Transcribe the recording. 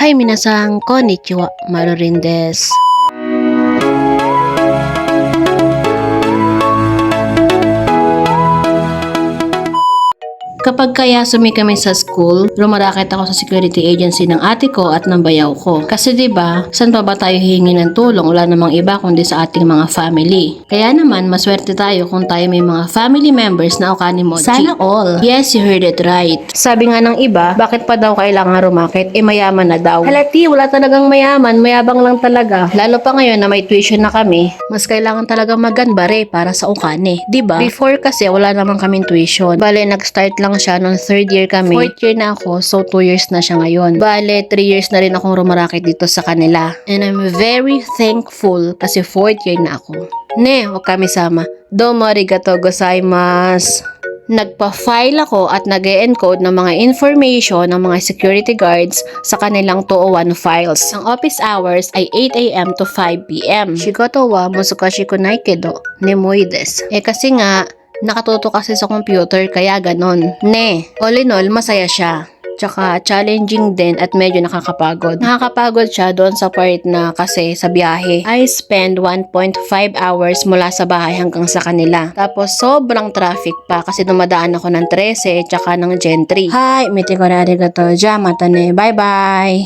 Hi minasan, konnichiwa, Marurin desu. Kapag kaya sumi kami sa school, rumarakit ako sa security agency ng ate ko at ng bayaw ko. Kasi 'di ba, saan pa ba tayo hihingi ng tulong? Wala namang iba kundi sa ating mga family. Kaya naman, maswerte tayo kung tayo may mga family members na Okanimochi. Sana all. Yes, you heard it right. Sabi nga ng iba, bakit pa daw kailangan rumakit? Mayaman na daw. Halati, wala talagang mayaman, mayabang lang talaga. Lalo pa ngayon na may tuition na kami, mas kailangan talaga maganbare para sa Okane. 'Di ba? Before kasi wala namang kaming tuition. Bale, nag-start lang siya nung 3rd year kami. 4th year na ako, so 2 years na siya ngayon. Bale, 3 years na rin akong rumarakit dito sa kanila. And I'm very thankful kasi 4th year na ako. Ne, okami-sama. Domo arigatou gozaimasu. Nagpa-file ako at nag-e-encode ng mga information ng mga security guards sa kanilang 201 files. Ang office hours ay 8 a.m. to 5 p.m. Shigoto wa musukashi kunai kedo, nemui desu. Kasi nga, nakatuto kasi sa computer kaya ganon. Ne, all in all, masaya siya. Tsaka challenging din at medyo nakakapagod. Nakakapagod siya doon sa part na kasi sa biyahe. I spend 1.5 hours mula sa bahay hanggang sa kanila. Tapos sobrang traffic pa kasi dumadaan ako ng 13 tsaka ng Gen 3. Hi, meeting ko na arigato. Mata ne. Bye bye!